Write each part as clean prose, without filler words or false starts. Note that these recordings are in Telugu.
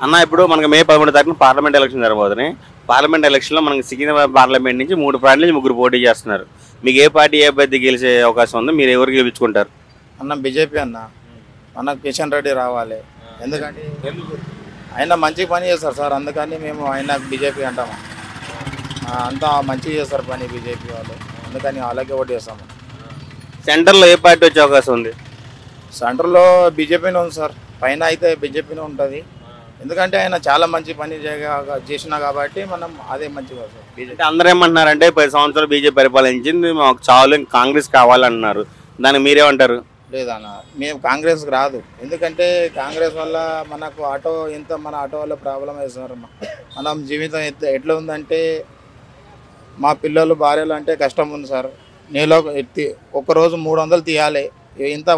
అన్న ఇప్పుడు మనకి మే 13 తారీఖున పార్లమెంట్ ఎలక్షన్ జరగబోతున్నాయి. పార్లమెంట్ ఎలక్షన్లో మనకి సికింద్రాబాద్ పార్లమెంట్ నుంచి 3 పార్టీల నుంచి 3 పోటీ చేస్తున్నారు. మీకు ఏ పార్టీ ఏ అభ్యర్థి గెలిచే అవకాశం ఉంది? మీరు ఎవరు గెలుచుకుంటారు? అన్న బీజేపీ అన్న. అన్న కిషన్ రెడ్డి రావాలి. ఎందుకంటే ఆయన మంచి పని చేస్తారు సార్, అందుకని మేము ఆయన బీజేపీ అంటాము. అంతా మంచిగా చేస్తారు పని బీజేపీ వాళ్ళు, అందుకని వాళ్ళకే ఓటు చేస్తాము. సెంటర్లో ఏ పార్టీ వచ్చే అవకాశం ఉంది? సెంటర్లో బీజేపీనే ఉంది సార్, పైన అయితే బీజేపీనే ఉంటుంది. ఎందుకంటే ఆయన చాలా మంచి పని చేసినా కాబట్టి మనం అదే మంచిగా సార్ బీజేపీ. అందరూ ఏమంటున్నారంటే 10 సంవత్సరాలు బీజేపీ పరిపాలించింది, మాకు చాలు కాంగ్రెస్ కావాలన్నారు. దానికి మీరేమంటారు? లేదన్న, మేము కాంగ్రెస్కి రాదు. ఎందుకంటే కాంగ్రెస్ వల్ల మనకు మన ఆటో వల్ల ప్రాబ్లం అవుతుంది సార్. మనం జీవితం ఎట్లా ఉందంటే మా పిల్లలు భార్యలు అంటే కష్టం ఉంది సార్. నీలో ఒక్కరోజు 300 తీయాలి, ఇంత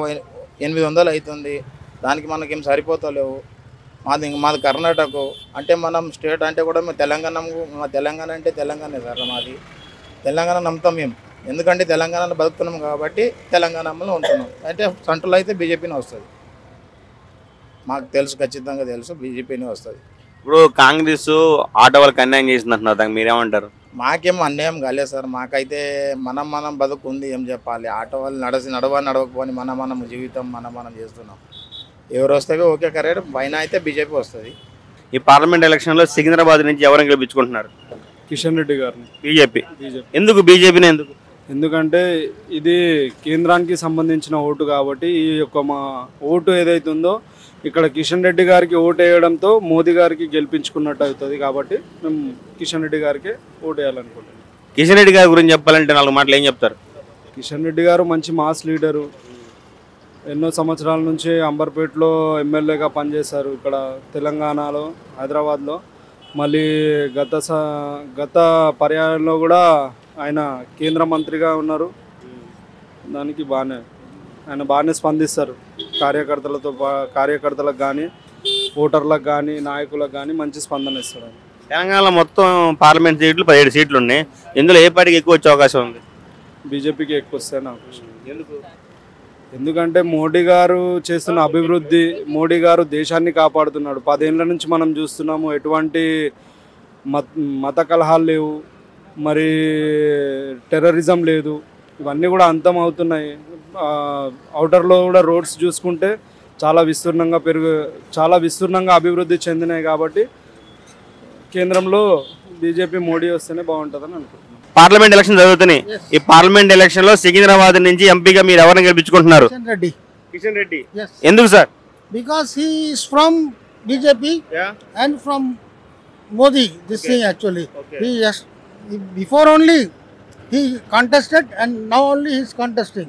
800 అవుతుంది. దానికి మనకేం సరిపోతలేవు. మాది కర్ణాటక అంటే మనం స్టేట్ అంటే కూడా మా తెలంగాణ అంటే తెలంగాణే సార్. మాది తెలంగాణ నమ్ముతాం మేము, ఎందుకంటే తెలంగాణలో బతుకుతున్నాం కాబట్టి తెలంగాణలో ఉంటున్నాం. అంటే సెంట్రల్ అయితే బీజేపీనే వస్తుంది, మాకు తెలుసు, ఖచ్చితంగా తెలుసు బీజేపీనే వస్తుంది. ఇప్పుడు కాంగ్రెస్ ఆటో వాళ్ళకి అన్యాయం చేసింది అంటున్నారు, దానికి మీరేమంటారు? మాకేం అన్యాయం కాలేదు సార్. మాకైతే మనం బతుకుంది, ఏం చెప్పాలి. ఆటో వాళ్ళు నడవకపోని మనం జీవితం మనం చేస్తున్నాం. ఎవరు వస్తే ఓకే కరెక్ట్, పైన అయితే బీజేపీ వస్తుంది. ఈ పార్లమెంట్ ఎలక్షన్లో సికింద్రాబాద్ నుంచి ఎవరిని గెలిపించుకుంటున్నారు? కిషన్ రెడ్డి గారిని. బీజేపీ. ఎందుకు బీజేపీని? ఎందుకంటే ఇది కేంద్రానికి సంబంధించిన ఓటు కాబట్టి ఈ యొక్క మా ఓటు ఏదైతే ఉందో ఇక్కడ కిషన్ రెడ్డి గారికి ఓటు వేయడంతో మోదీ గారికి గెలిపించుకున్నట్టు అవుతుంది. కాబట్టి మేము కిషన్ రెడ్డి గారికి ఓటు వేయాలనుకుంటున్నాం. కిషన్ రెడ్డి గారి గురించి చెప్పాలంటే 4 మాటలు ఏం చెప్తారు? కిషన్ రెడ్డి గారు మంచి మాస్ లీడరు. ఎన్నో సంవత్సరాల నుంచి అంబర్పేటలో ఎమ్మెల్యేగా పనిచేశారు, ఇక్కడ తెలంగాణలో, హైదరాబాద్లో. మళ్ళీ గత పర్యాయంలో కూడా ఆయన కేంద్ర మంత్రిగా ఉన్నారు. దానికి ఆయన బాగానే స్పందిస్తారు. కార్యకర్తలకు కానీ, ఓటర్లకు కానీ, నాయకులకు కానీ మంచి స్పందన ఇస్తారు. తెలంగాణలో మొత్తం పార్లమెంట్ సీట్లు 17 సీట్లు ఉన్నాయి. ఇందులో ఏ పార్టీకి ఎక్కువ వచ్చే అవకాశం ఉంది? బీజేపీకి ఎక్కువ వస్తాయి నాకు. ఎందుకంటే మోడీ గారు చేస్తున్న అభివృద్ధి, మోడీ గారు దేశాన్ని కాపాడుతున్నాడు. 10 ఏళ్ళ నుంచి మనం చూస్తున్నాము, ఎటువంటి మత కలహాలు లేవు, మరి టెర్రరిజం లేదు. ఇవన్నీ కూడా అంతం అవుతున్నాయి. అవుటర్లో కూడా రోడ్స్ చూసుకుంటే చాలా విస్తృర్ణంగా అభివృద్ధి చెందినాయి. కాబట్టి కేంద్రంలో బీజేపీ మోడీ వస్తేనే బాగుంటుందని అనుకుంటున్నాను. పార్లమెంట్ ఎలక్షన్ జరుగుతున్నాయి. ఈ పార్లమెంట్ ఎలక్షన్ లో సికింద్రాబాద్ నుంచి ఎంపీగా మీరు ఎవరిని గెలిపించుకుంటున్నారు? కిషన్ రెడ్డి. ఎందుకు sir? Because he is from BJP and from Modi. This thing actually. Before only he contested and now only he is contesting.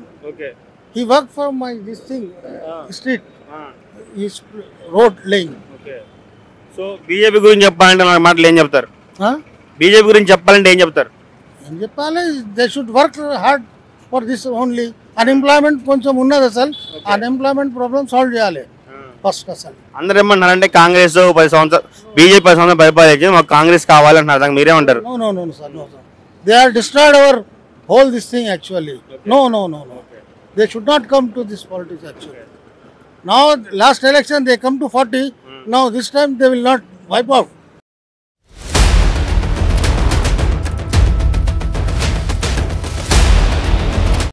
He worked for this thing street. His road laying. So BJP గురించి చెప్పాలంటే 4 మాటలు ఏం చెప్తారు? బీజేపీ గురించి చెప్పాలంటే ఏం చెప్తారు? They should work hard for this only. Unemployment కొంచెం ఉన్నది అసలు. అన్ఎంప్లాయ్మెంట్ ప్రాబ్లం సాల్వ్ చేయాలి ఫస్ట్ అసలు. అందరూ ఏమంటున్నారంటే కాంగ్రెస్ 10 సంవత్సరాలు, బీజేపీ 10 సంవత్సరాలు పరిపాలించి మాకు కాంగ్రెస్ కావాలంటున్నారు, దానికి మీరేమంటారు? No sir. They are destroyed our whole this thing actually. No. They should not come to this politics actually. Now last election they come to 40. Now this time they will not wipe out.